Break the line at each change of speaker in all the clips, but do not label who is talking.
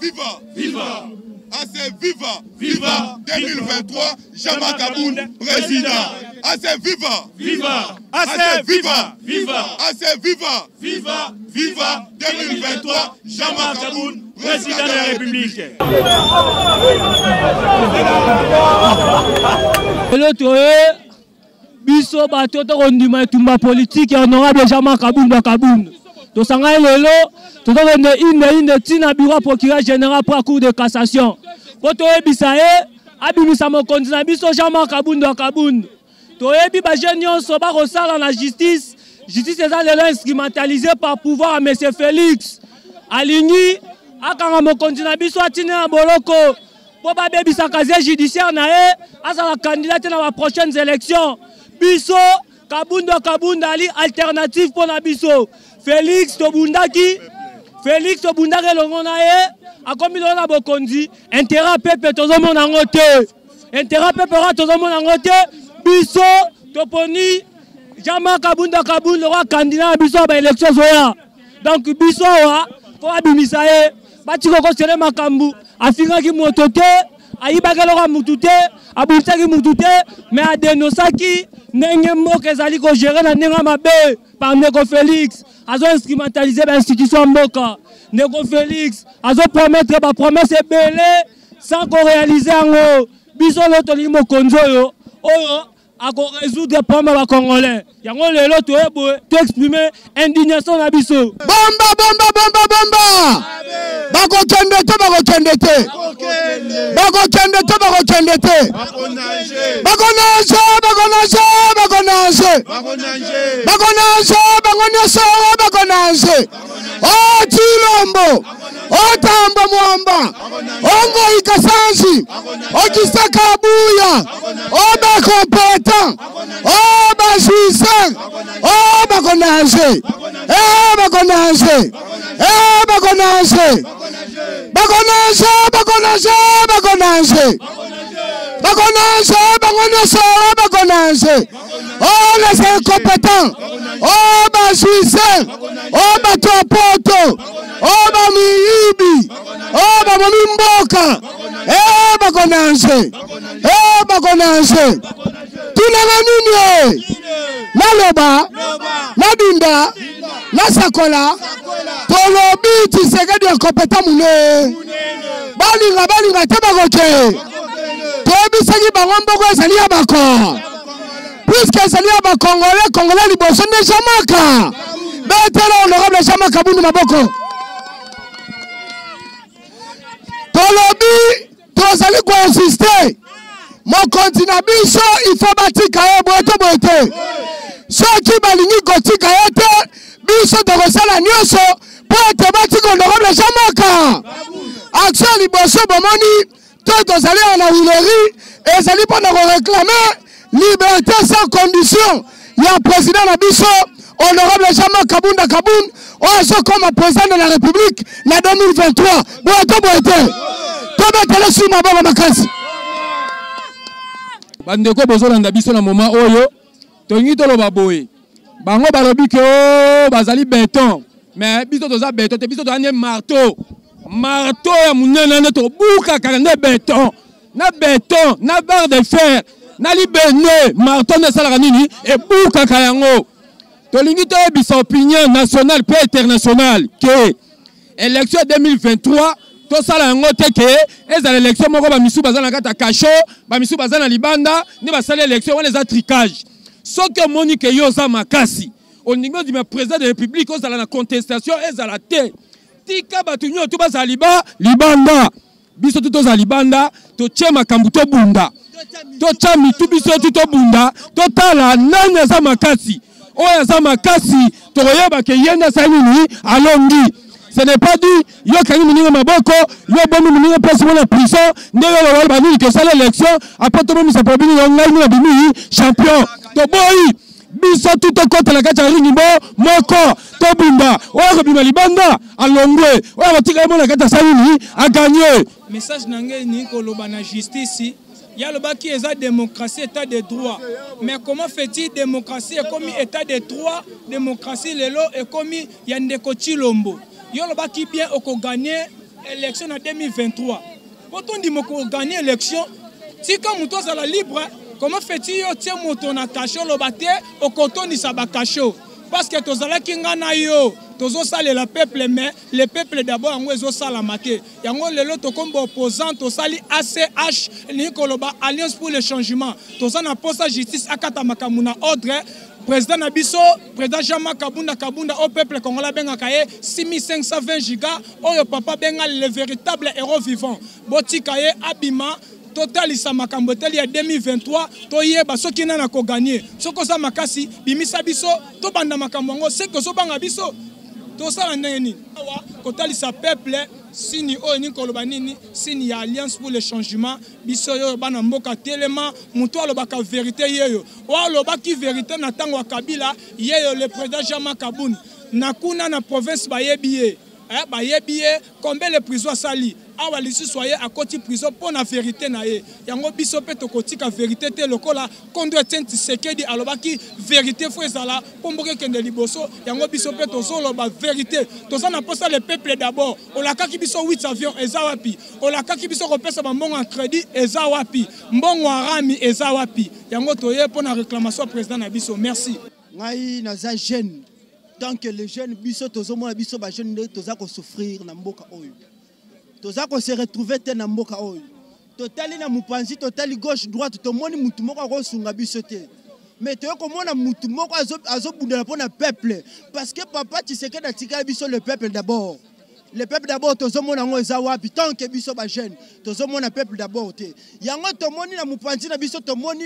viva, viva. Assez viva, viva 2023, Jama Kaboun, président. Assez viva, viva, assez viva, viva, assez viva, viva, viva 2023, Jama Kaboun, président de la République.
Biso bato to kondima tumba politique honorable Jama Kaboun. To sanga lelo to donne une tina bureau procureur général pour la cour de cassation. Poto ebisae abimisa mokonzi na biso Jama Kaboun. To ebi ba jeune so ba kosala na justice eza lelo instrumentalisé par pouvoir à monsieur Félix. Alingi akanga mokonzi na biso atine na boloko po ba bebisa casier judiciaire na e asala candidat na la prochaines élections. Biso Kaboun ali alternative pour na biso. Félix Tobundaki longo na ye akomi na bokonzi intérêt pepe tozomona ngote intérêt pepe ra tozomona ngote biso toponi Jama Kaboun le roi candidat biso ba élection zoya donc biso wa po abimisa ye batiko ko sele makambu afinga ki motote ayibaka lo mutute abulitaki mutute mais adenosaki ndenge mboka ezali ko gérer na ndenge mabe par Neko Félix azo instrumentaliser l'institution mboka. Neko Félix azo promettre ba promesse belé sans qu'on réalise ngo biso loto limo konzo oyo ako résoudre problème ba congolais. Yango lelo to exprimer indignation na biso.
Bomba. Bako kende te. Oh Chilombo, oh Tamba Mwamba, Ongo Ikasansi, oh Kisaka Abuya, oh Bakompeta, oh Basuisan, oh Bakonanse, oh les incompétents, oh Basuisan, oh Batopoto, oh Bamiibi, oh Bamimboka, Bakonanse, Tunamanine, Naloba, Nadinda, Nasakola, Tolobi, Tisegadi incompétent Moune, Balinga, Tabagoke, Tobi Sagi Bangamboko, Salia Bako. Puisque c'est lié à Congolais, Liboson de Jamaka. Bête honorable Jama Kaboun Maboko. Tolobi, Tozali ko insister. Mon continent biso, il faut bâtir Kaye Boete. Ceux qui balingi Goti Kayete, biso de Rosala Nyoso, pour être bâti honorable Jamaka. Action Liboson Bomoni, Tozali en la Hillerie, et Zali pour nous réclamer. Liberté sans condition. Il y a un président Nabiso, honorable Jama Kaboun, on comme président de la République en 2023.
Bandeko bozolanda biso na moment oyo tongi toloba boye bango balobi ke bazali béton mais biso toza béton te biso toza marteau ya munene ne to buka kanga béton na barre de fer. Nali bene marton de salaranini et bouka kayango. Tolingi to ebisa opinion nationale et internationale que élection 2023 to sala ngo te ke eza l'élection moko ba misu bazana kata kacho ba misu bazana libanda ni ba sala élection on les a tricage. Soki Monique yoza makasi au niveau du président de la République ozala na contestation ezala te. Tika batunyo to bazala libanda. Biso to za libanda to chema kambuto bunda. Tocha mitubiso tuto bunda totala nani za makasi oya za makasi toyeba ke yenda sanini alongi ce n'est pas dit yo kani muninga maboko yo bomu muninga place na prison ndelo wala bani ke sala élection après to bomu sa probini yo ngai na bimi champion to boy biso tuto kota la kacha ringi bo moko to bunda oya bima libanda alongwe oya batika mo la kata sanini a gagner
message nangé ni ko loba na justice. Il y a le bas qui est la démocratie, état de droit. Mais comment fait-il démocratie et comme état de droit, démocratie, le lot et comme il y a des Chilombo. Il y a le bas qui bien au gagner élection en 2023. Quand on dit qu'on gagne l'élection, si comme toi à la libre, comment fait-il que tu montes na cachot le bâté au coton ni sa cachot? Parce que tous les qui ngana yo, tous les salles le peuple, mais le peuple d'abord en wezo sala maté. Yango le lot comme opposant, tous les ACH, Nikoloba Alliance pour le changement. Tous les poste justice akata makamuna ordre. Président Nabiso, président Jean-Marc Kabunda au peuple congolais benga kaye 6520 gigas. Oyo papa benga le véritable héros vivant. Boti kaye abima. Total isa makambo teli ya 2023 to yeba soki nana ko gagner soko za makasi bimisa biso to banda makambo ngo seko so banga biso to sala ndenge nini awa total isa peuple sini o ni koloba nini sini ya alliance pour le changement biso yo bana mboka telema muto alobaka vérité yeyo o alobaki vérité na tango wa Kabila yeyo le président Jean-Marc Kabunda na kuna na province bayebiye bayebiye combien le prison sali awa lisi soye à côté prison pour la vérité na ye yango biso pe to kotika vérité te lokola kondo tenti sekedi alobaki vérité fo ezala pomboke kende liboso yango biso pe to solo ba vérité to ça na posa le peuple d'abord olakaki biso 8 avions ezawapi olakaki biso kopesa ba mbongo en crédit ezawapi mbongo arami ezawapi yango to ye pour la réclamation président na biso merci
ngai naza jeune tant que les jeunes biso tozo mona biso ba jeune toza ko souffrir na mboka oyo toza ko se retrouver te na mboka oyo totali na mupanzi totali gauche droite to moni mutu moko ko sunga biso te mais to ko mona mutu moko azo bundela pona peuple parce que papa Tshisekedi atika biso le peuple d'abord. Le peuple d'abord, tous les gens ont wapi tant que biso ba jeune, tous les gens peuple d'abord te. Yango to moni na mupanzi na biso to moni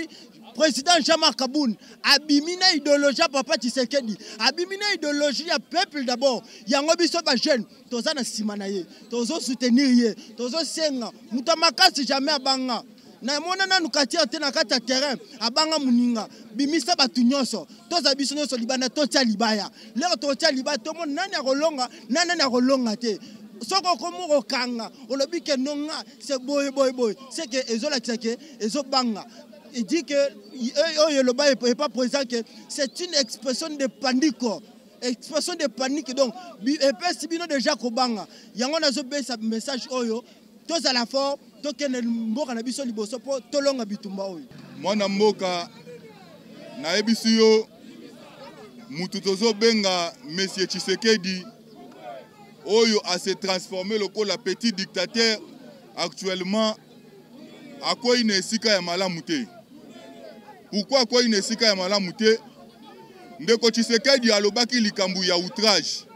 président Jean-Marc Kabunda abimina idéologie papa Tshisekedi, abimina idéologie ya peuple d'abord. Yango biso ba jeune, tous na simana ye, tous soutenir ye, tous senga, mutamakasi jamais abanga. Na mona na nukatia te na kata terrain abanga muninga bimisa batu nyonso toza biso nyonso libana to tia libaya lero to tia libaya to mona nani akolonga te soko komo kanga olobi ke nonga c'est boy c'est que ezola tsake ezobanga il dit que oyo le ba est pas présent que c'est une expression de panique. Expression de panique donc et puis si bino déjà kobanga yango nazo be sa message oyo tous à la fort tokene mboka na biso liboso po tolonga bitumba oyo
mwana mboka na ebisi yo mutu tozo benga monsieur Tshisekedi oyo a se transformer lokola petit dictateur actuellement akoyi na esika ya malamu te. Pourquoi akoyi na esika ya malamu te? Ndeko Tshisekedi alobaki likambu ya outrage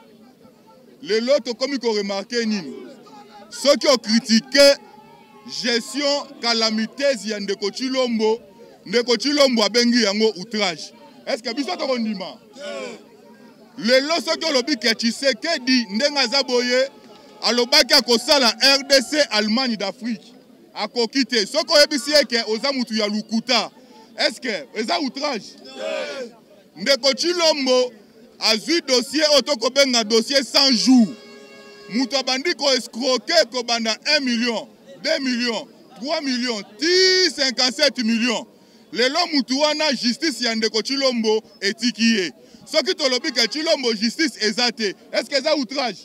lelo tokomi ko remarquer nini ceux qui ont critiqué gestion calamiteuse ya Ndeko Tshilombo abengi yango outrage. Est-ce que biso tokondima? Lelo ceux qui ont lobi ke Tshisekedi ndenga zaboye alobaki akosala RDC Allemagne d'Afrique akokite soko yebisi ke oza mutu ya lukuta. Est-ce que eza outrage? Ndeko Tshilombo azui dossier otoko benga dossier 100 jours. Mutu abandi ko escroquer ko banda 1 million, 2 millions, 3 millions, 10, 57 millions. Lelo mutu wana justice ya Ndeko Tshilombo etikiye. Soki tolobi ke Tshilombo justice ezate. Est-ce que ça outrage?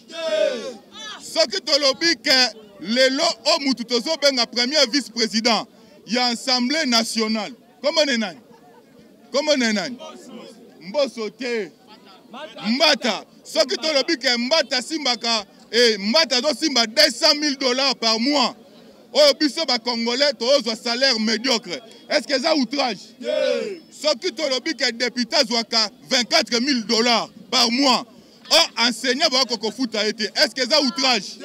Soki tolobi ke lelo o mutu tozo benga premier vice-président ya Assemblée nationale. Comment nenani? Mboso te. Mbata. Soki tolobi ke Mbata simbaka Mbata do simba $200,000 par mois. Oh biso ba congolais tozo salaire médiocre. Est-ce que ça outrage? Soki tolobi ke député zwaka $24,000 par mois. Oh enseignant ba ko futa été. Est-ce que ça outrage?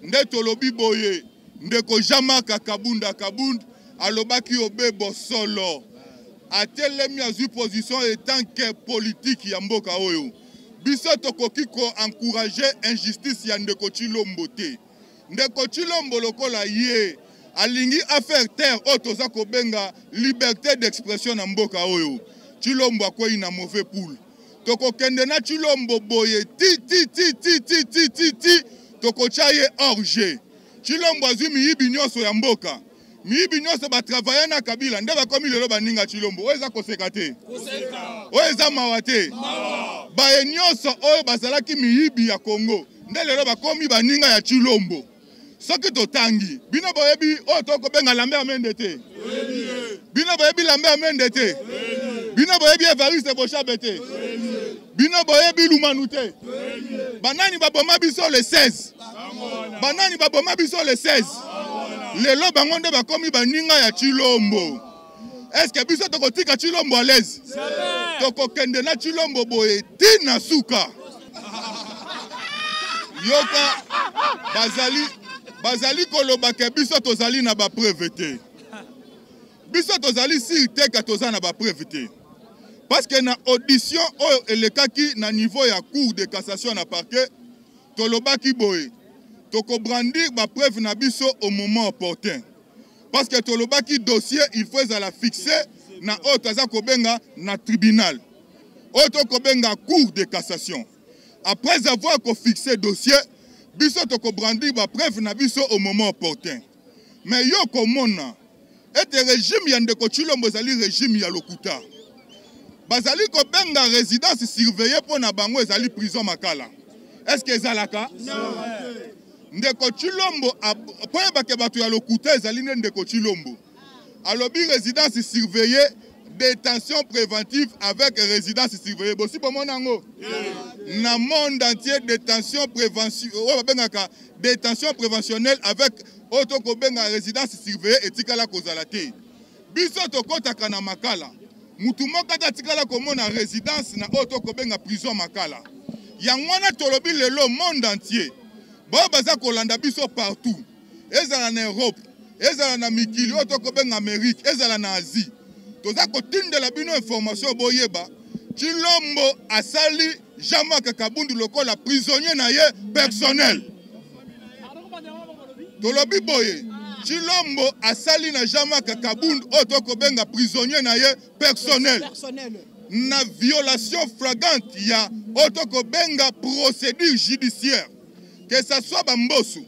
Nde tolobi boye. Ndeko Jean-Marc Kabunda alobaki obebo solo. Atelemi azui position etant que politique ya mboka oyo. Biso tokoki ko encourager injustice ya Ndeko Tshilombo te. Ndeko Tshilombo lokola ye alingi affaire terre otoza ko benga liberté d'expression na mboka oyo. Tshilombo akoyi na mauvais poule. Toko kende na Tshilombo boye ti toko chaye orge. Tshilombo azui miyibi nyonso ya mboka. Miyibi nyonso ba travailler na Kabila nde ba komi lelo baninga Tshilombo oyo eza koseka te oyo eza mawa te ba nyonso oyo bazalaki miyibi ya Congo nde lelo ba komi baninga ya Tshilombo soki totangi bino boyebi oyo tokobenga Lambert Mende te bino boyebi Lambert Mende te bino boyebi Evariste Bochabe te bino boyebi Lumanu te banani baboma biso le 16 banani baboma biso le 16 lelo bango nde bakomi baninga ya Chilombo. Est-ce que biso tokotika Chilombo à l'aise tokokende na Chilombo boye tina suka yoka bazali koloba ke biso tozali na ba preuve te biso tozali sur te ka toza na ba preuve te parce que na audition oyo elekaki na niveau ya cour de cassation na parquet tolobaki boye tokobrandir ba preuve na biso au moment opportun parce que tolobaki dossier il faut la fixer na oyo toza kobenga na tribunal oyo tokobenga cour de cassation. Après avoir fixé dossier biso tokobrandir ba preuve na biso au moment opportun. Mais yo komona ete régime ya ndeko Chilombo ezali régime ya lokuta bazali kobenga résidence surveillée pour na bango ezali prison Makala. Est-ce que ezalaka? Non. Ndeko Chilombo poye bake bato ya lokuta ezali ne ndeko Chilombo alobi résidence surveillée détention préventive avec résidence surveillée. Bossi pomonango na monde entier détention prévention détention préventionnelle avec otoko benga résidence surveillée etikala kozala te biso tokotaka na Makala mutu moko atikala komona résidence na otoko benga prison Makala yango wana tolobi lelo monde entier bo baza kolanda biso partout ezala na Europe ezala na mikili otoko benga Amérique ezala na Asie toza kotindela bino information boyeba Chilombo asali Jean-Marc Kabundu lokola prisonnier na ye personnel. Tolobi boye Chilombo asali na Jean-Marc Kabundu otoko benga prisonnier na ye personnel. Na violation flagrante ya otoko benga procédure judiciaire. Que ça soit Bambosu,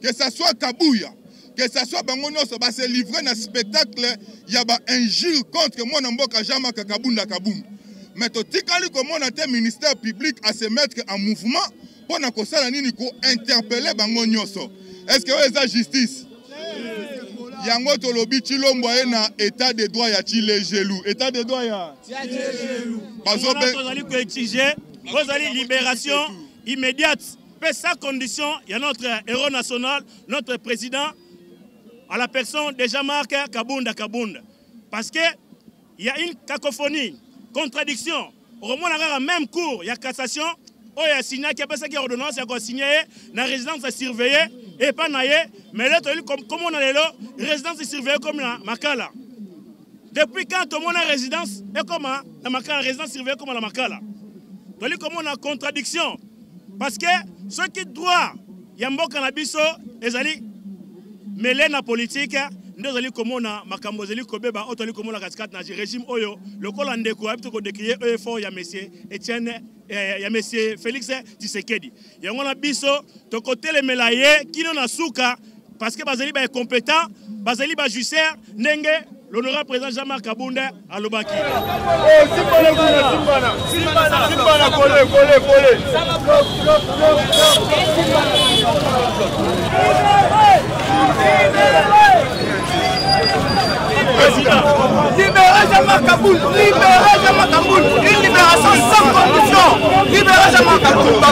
que ça soit Kabuya, que ça soit bango nyonso ba se livrer na spectacle ya ba injure contre moi na mboka Jean-Marc Kabunda Kabundu. Mais to tikali komona te ministère public à se mettre en mouvement pour na kosala nini ko interpeller bango nyonso. Est-ce que c'est la justice? Yango tolobi Chilombo na état de droit ya Chile gelou. État de droit ya gelou. Bazo be tozali ko exiger tozali libération immédiate. Mais sans condition, il y a notre héros national, notre président, à la personne de Jean-Marc Kabunda Kabunda. Parce qu'il y a une cacophonie, contradiction. Au moins, on a même cours, il y a cassation, il y a signé, il y a pas ça qui est ordonnance, il y a signé, la résidence est surveillée, et pas naïe, mais là, comme on a les lots, résidence est surveillée comme la Makala. Depuis quand tout le monde a résidence, et comment la Makala, résidence surveillée comme la Makala. Donc, comme on a contradiction. Parce que ceux qui droit, Yambo Kanabiso, ezali mêlé na politique, nous allons comme on a makambo zeli kobeba, otali comme on a cascade na régime oyo, le col ande ko habite ko décrier fort ya monsieur Etienne ya monsieur Félix Tshisekedi. Yango na biso to côté les melaye qui non na souka parce que bazali ba compétent, bazali ba justice ndenge l'honorable président Jean-Marc Kabunda à Lobaki. Simbana, collé.
Libérez Jean-Marc Kabunda, une libération sans condition. Libérez Jean-Marc Kabunda,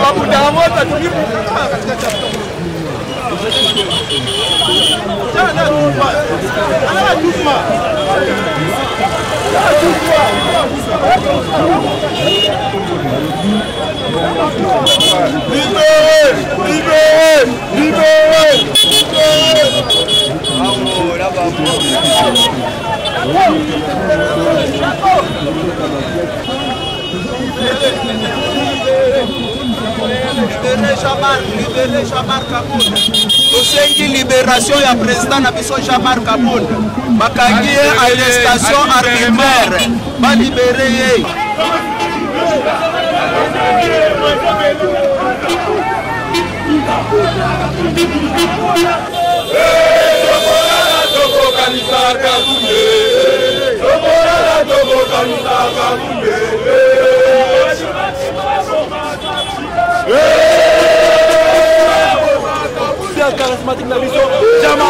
Libérez Jean-Marc Kabunda. Tosengi libération ya président na biso Jean-Marc Kabunda. Bakangi arrestation arbitraire. Ba libérer ye. charismatique na biso Jama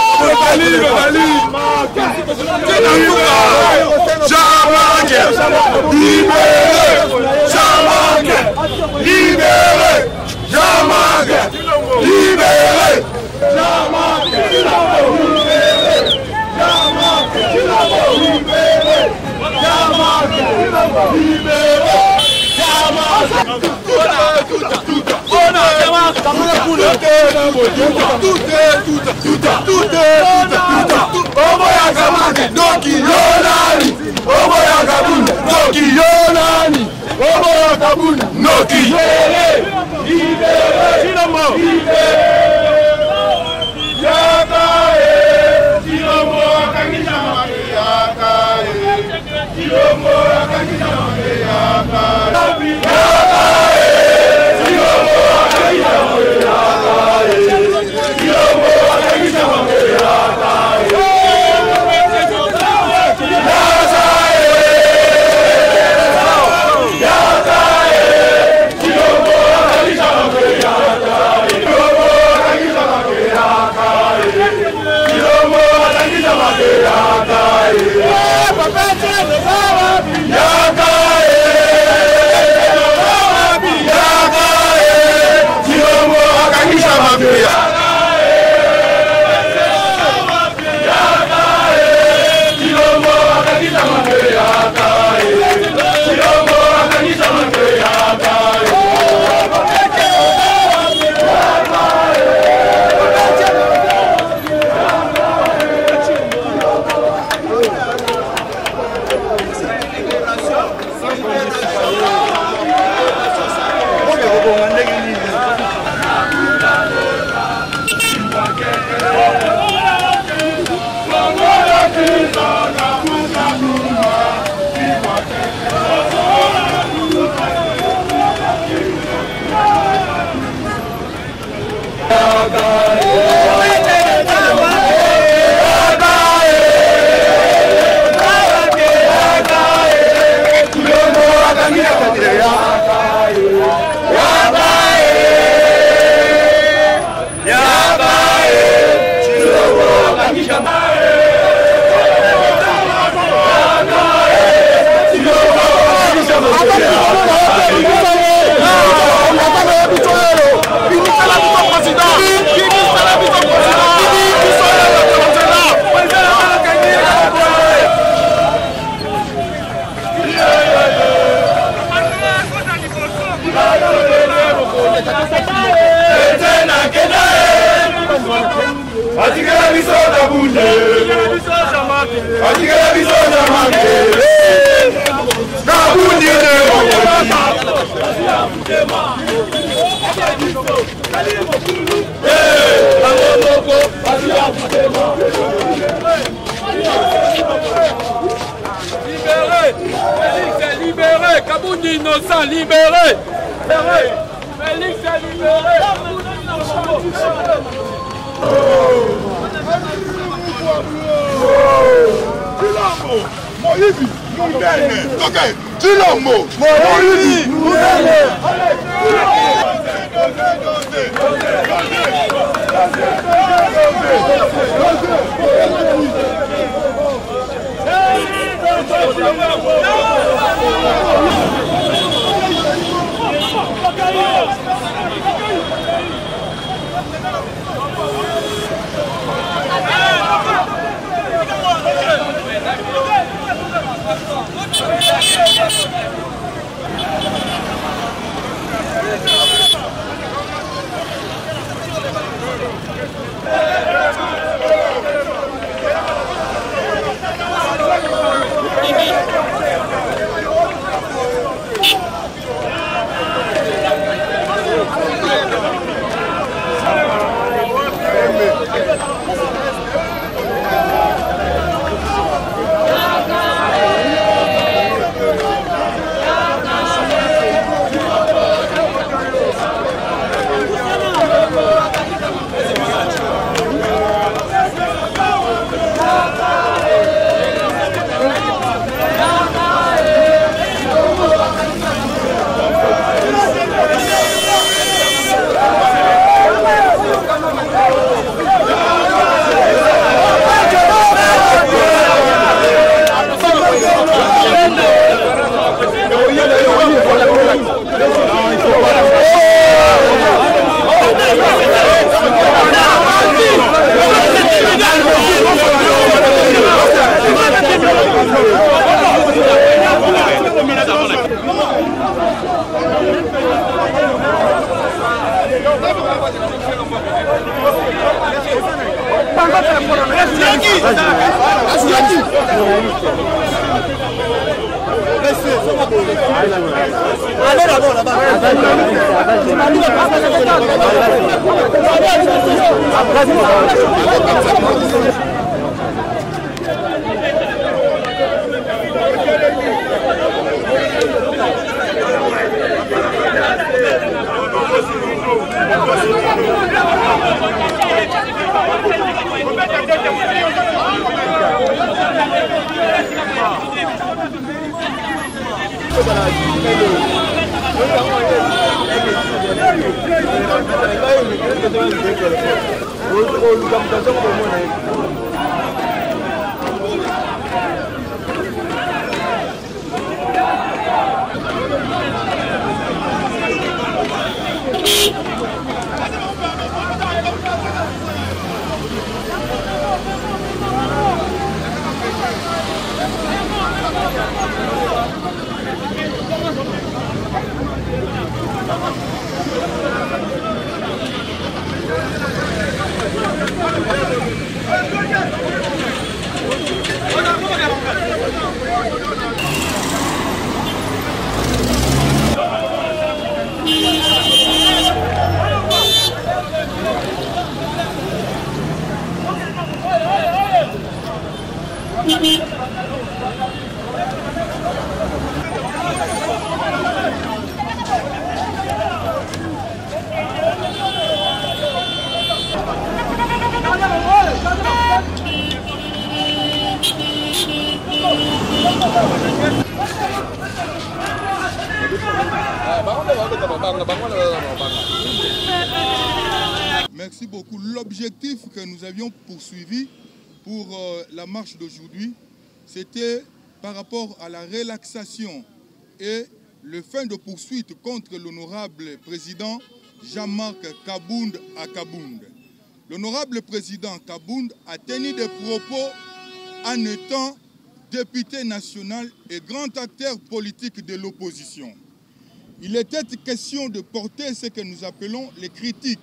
Libéré, Kabouni innocent, libéré. Félix est libéré.
Bibi. Allez là-bas, là-bas.
Merci beaucoup. L'objectif que nous avions poursuivi pour la marche d'aujourd'hui, c'était par rapport à la relaxation et le fin de poursuite contre l'honorable président Jean-Marc Kabound à Kabound. L'honorable président Kabound a tenu des propos en étant député national et grand acteur politique de l'opposition. Il était question de porter ce que nous appelons les critiques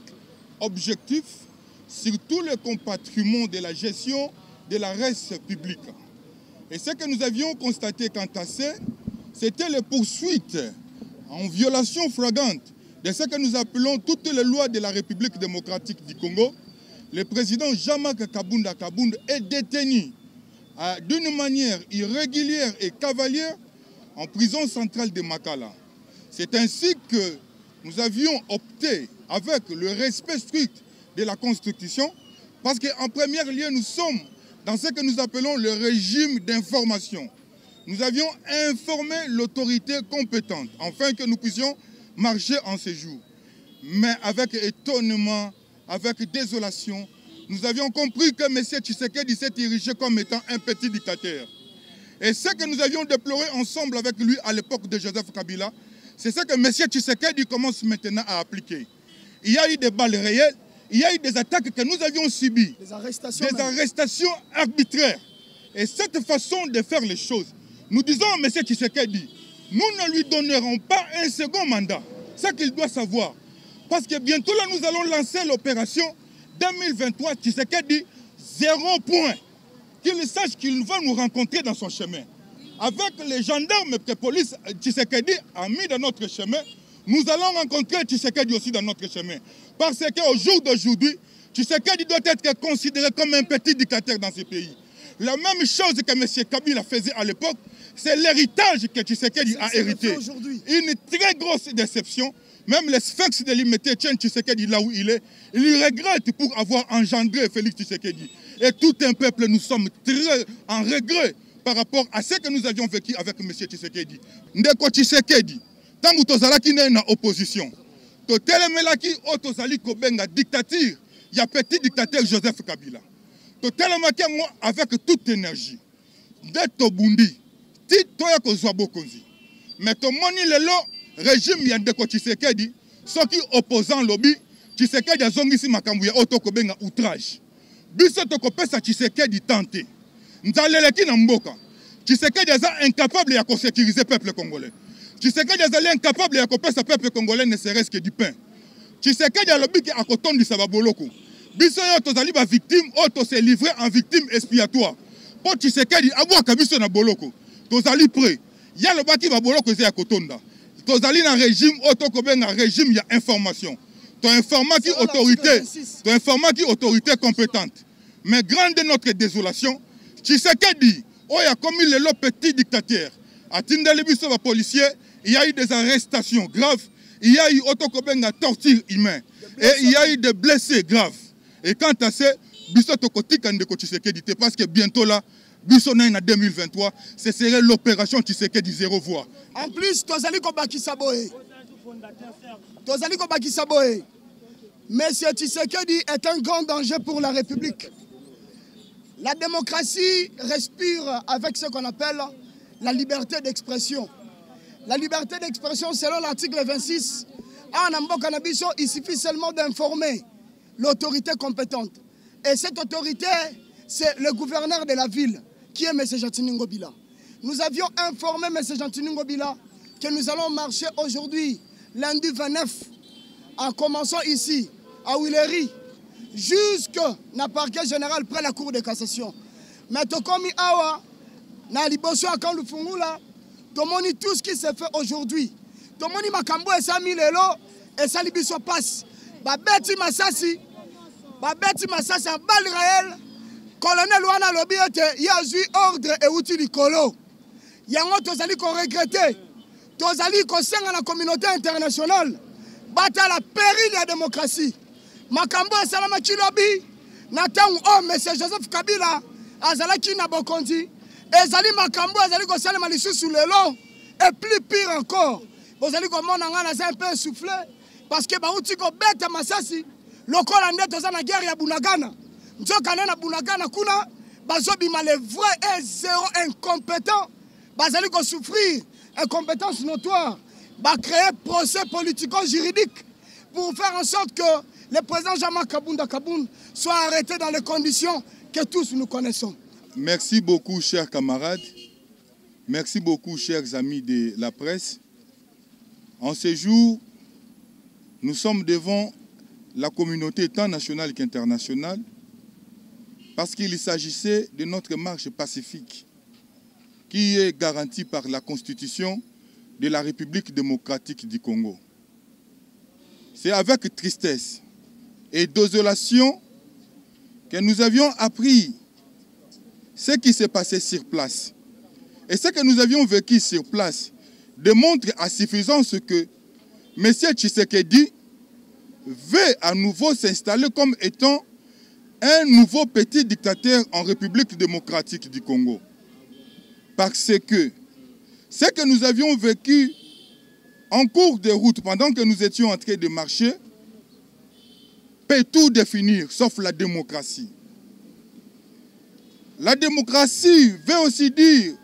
objectifs sur tous les compatrimoines de la gestion de la res publique. Et ce que nous avions constaté quant à ça, c'était les poursuites en violation flagrante de ce que nous appelons toutes les lois de la République démocratique du Congo. Le président Jean-Marc Kabound à Kabound est détenu d'une manière irrégulière et cavalière en prison centrale de Makala. C'est ainsi que nous avions opté avec le respect strict de la Constitution, parce qu'en premier lieu, nous sommes dans ce que nous appelons le régime d'information. Nous avions informé l'autorité compétente, afin que nous puissions marcher en séjour. Mais avec étonnement, avec désolation, nous avions compris que M. Tshisekedi s'est érigé comme étant un petit dictateur. Et ce que nous avions déploré ensemble avec lui à l'époque de Joseph Kabila, c'est ce que M. Tshisekedi commence maintenant à appliquer. Il y a eu des balles réelles, il y a eu des attaques que nous avions subies, des arrestations arbitraires. Et cette façon de faire les choses, nous disons à M. Tshisekedi, nous ne lui donnerons pas un second mandat. C'est ce qu'il doit savoir. Parce que bientôt là, nous allons lancer l'opération 2023, Tshisekedi, 0 point. Qu'il sache qu'il va nous rencontrer dans son chemin. Avec les gendarmes et la police, Tshisekedi a mis dans notre chemin. Nous allons rencontrer Tshisekedi aussi dans notre chemin. Parce qu'au jour d'aujourd'hui, Tshisekedi doit être considéré comme un petit dictateur dans ce pays. La même chose que M. Kabila faisait à l'époque, c'est l'héritage que Tshisekedi a hérité. Une très grosse déception. Même les sphinx de l'imité tiennent Tshisekedi là où il est. Il regrette pour avoir engendré Félix Tshisekedi. Et tout un peuple, nous sommes très en regret par rapport à ce que nous avions vécu avec M. Tshisekedi. Ndeko Tshisekedi, tant que tu as une opposition, tu as tozali kobenga dictature, il y a petit dictateur Joseph Kabila. Tu as avec toute énergie. Dès que bundi, tu as kozwa bokonzi. Mais tu as le régime ya Ndeko Tshisekedi, ceux qui opposant lobby, Tshisekedi a zongisi makambu ya otokobenga outrage. Biso tokopesa Tshisekedi tenté. Nzaleleki na mboka. Tshisekedi est incapable de sécuriser le peuple congolais. Tshisekedi est incapable de kopesa peuple congolais ne serait-ce que du pain. Tshisekedi a lobby ki akotondi sababoloko. Biso yo tozali ba victime auto se livrer en victime expiatoire. Pour Tshisekedi abwaka biso na boloko. Tozali prêt. Ya le baki ba boloko eza ya kotonda. Tozali na régime auto kobenga régime ya information. Ton information qui autorité, ton information qui autorité compétente. Mais grande est notre désolation. Tshisekedi, oh y a commis le petit dictateur. À Tindale biso ba policier, il y a eu des arrestations graves, il y a eu autokobenga torture humaine et il y a eu des blessés graves. Et quant à ça, biso tokotika ndeko Tshisekedi parce que bientôt là, biso na 2023, ce serait l'opération Tshisekedi 0 voix.
En plus, tozali ko bakisa boye. Tozali ko bakisa boye. Monsieur Tshisekedi est un grand danger pour la République. La démocratie respire avec ce qu'on appelle la liberté d'expression. La liberté d'expression, selon l'article 26, en Mboka na biso, il suffit seulement d'informer l'autorité compétente. Et cette autorité, c'est le gouverneur de la ville, qui est M. Jatini Ngobila. Nous avions informé M. Jatini Ngobila que nous allons marcher aujourd'hui, lundi 29, en commençant ici, à Willery, jusqu'à la parquet général près la cour de cassation. Mais Tokomi Awa, na liboso akan lufungula, tomoni tout ce qui se fait aujourd'hui. Tomoni makambo et 100 000 elo, et ça libiso passe. Babeti Masasi en bal réel, colonel Wana Lobiote, il a eu ordre et outil du colo. Yango tozali ko regretter, tozali ko senga la communauté internationale, bata la péril de la démocratie. Makambo et salama kilobi, natangu oh monsieur Joseph Kabila, azalaki na bokondi, ezali makambo ezali ko salama lisusu lelo, et plus pire encore. Bozali ko mona ngana un peu soufflé, parce que ba outi ko beta Masasi. Lokola nde toza na guerre ya Bunagana. Nzoka na Bunagana kuna bazobima les vrais et zéro incompétents. Bazali ko souffrir incompétence notoire. Ba créer procès politico-juridique pour faire en sorte que le président Jean-Marc Kaboun soit arrêté dans les conditions que tous nous connaissons.
Merci beaucoup chers camarades. Merci beaucoup chers amis de la presse. En ce jour, nous sommes devant la communauté tant nationale qu'internationale, parce qu'il s'agissait de notre marche pacifique qui est garantie par la Constitution de la République démocratique du Congo. C'est avec tristesse et désolation que nous avions appris ce qui s'est passé sur place. Et ce que nous avions vécu sur place démontre à suffisance que M. Tshisekedi veut à nouveau s'installer comme étant un nouveau petit dictateur en République démocratique du Congo. Parce que ce que nous avions vécu en cours de route pendant que nous étions en train de marcher peut tout définir sauf la démocratie. La démocratie veut aussi dire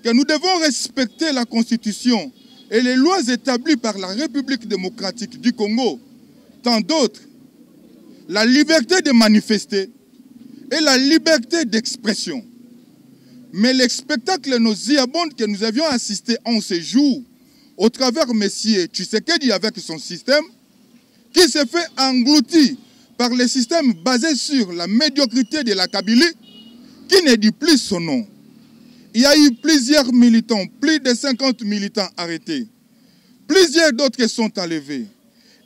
que nous devons respecter la Constitution et les lois établies par la République démocratique du Congo. Tant d'autres, la liberté de manifester et la liberté d'expression. Mais les spectacles nauséabonds que nous avions assistés en ce jour, au travers M. Tshisekedi avec son système, qui s'est fait engloutir par le système basé sur la médiocrité de la Kabylie, qui ne dit plus son nom. Il y a eu plusieurs militants, plus de 50 militants arrêtés. Plusieurs d'autres sont enlevés.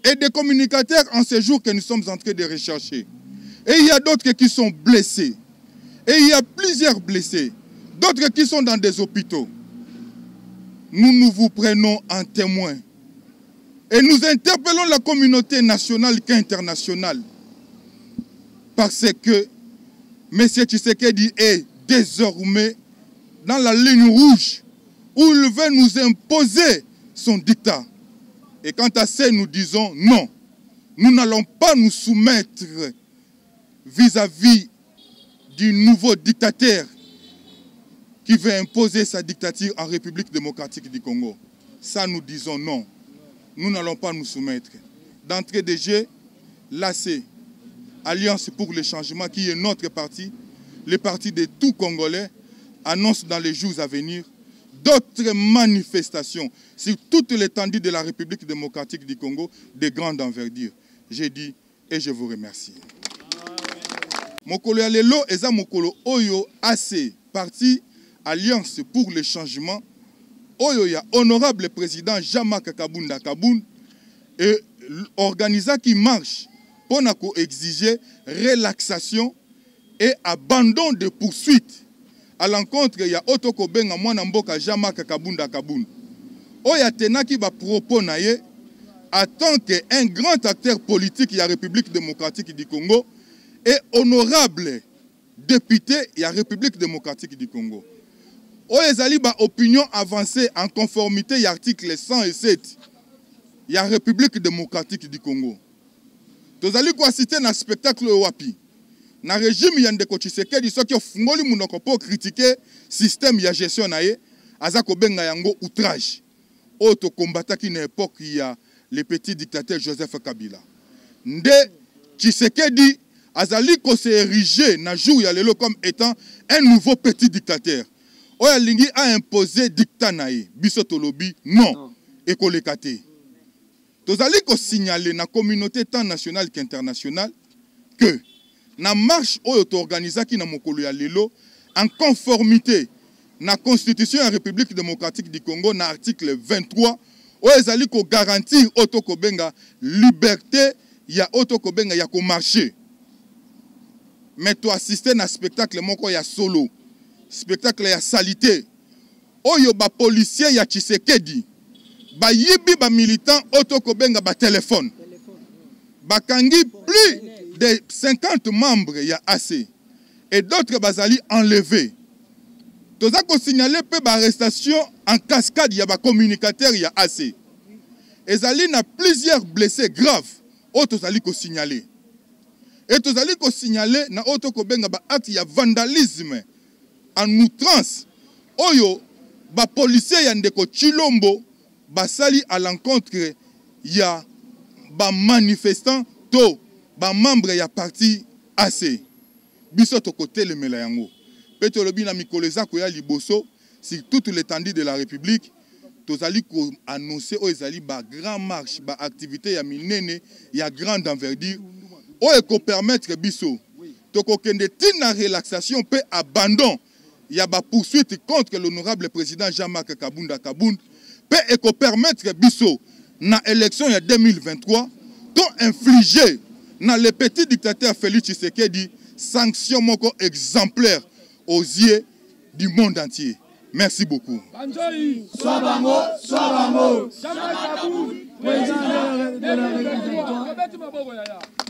Et des communicateurs en ce jour que nous sommes en train de rechercher. Et il y a d'autres qui sont blessés. Et il y a plusieurs blessés. D'autres qui sont dans des hôpitaux. Nous vous prenons en témoin. Et nous interpellons la communauté nationale qu'internationale. Parce que M. Tshisekedi est désormais dans la ligne rouge où il veut nous imposer son dictat. Et quant à ça, nous disons non. Nous n'allons pas nous soumettre vis-à-vis du nouveau dictateur qui veut imposer sa dictature en République démocratique du Congo. Ça, nous disons non. Nous n'allons pas nous soumettre. D'entrée de jeu, l'AC, Alliance pour le changement, qui est notre parti, le parti de tous Congolais, annonce dans les jours à venir d'autres manifestations sur toute l'étendue de la République démocratique du Congo de grande envergure. J'ai dit et je vous remercie. Mokolo ya lelo eza mokolo oyo AC parti Alliance pour le changement oyo ya honorable président Jean-Marc Kabunda Kaboun et organisa qui marche pour exiger relaxation et abandon de poursuites à l'encontre ya Otoko Benga mwana mboka Jean-Marc Kabunda Kaboun. Oya tenaki ba propos na ye en tant qu'un grand acteur politique de la République démocratique du Congo et honorable député de la République démocratique du Congo. Oya ezali ba opinion avancée en conformité à l'article 107 de la République démocratique du Congo. Tozali ko citer na spectacle wapi. Na régime Yandeko Tshisekedi soki ofungoli munoko po critiquer système ya gestion na ye azako benga yango outrage. Oto combataki na époque ya le petit dictateur Joseph Kabila. Nde Tshisekedi azali ko se ériger na jour ya lelo comme étant un nouveau petit dictateur. Oya lingi a imposé dictat na ye. Biso tolobi non. Ekoleka te. Tozali ko signaler na communauté tant nationale qu'internationale que na marche oyo to organisaki na mokolo ya lelo en conformité na constitution de la République démocratique du Congo na article 23 oyo ezali ko garantir otoko benga liberté ya otoko benga ya ko marcher. Mais to assister na spectacle moko ya solo, spectacle ya salité oyo ba policier ya Tshisekedi ba yibi ba militant otoko benga ba téléphone bakangi plus de 50 membres ya AC et d'autres bazali enlevés. Toza ko signaler pe ba arrestation en cascade ya ba communicateur ya AC. Ezali na plusieurs blessés graves o tozali ko signaler. Et tozali ko signaler na auto ko benga ba acte ya vandalisme en outrance oyo ba policier ya ndeko Chilombo basali à l'encontre ya ba manifestants to ba membre ya parti AC. Biso to côté le mela yango. Petolobi na mikoleza ko ya liboso sur toute l'étendue de la République. Tozali ko annoncer o ezali ba grand marche ba activité ya minene ya grande envergure o ko permettre biso to ko kende tina relaxation pe abandon ya ba poursuite contre l'honorable président Jean-Marc Kabunda Kaboun pe e ko permettre biso na élection ya 2023 to infliger na le petit dictateur Félix Tshisekedi sanction moko exemplaire aux yeux du monde entier. Merci beaucoup.
Soit bango, soit bango. Jean-Marc Kaboun, président de la République.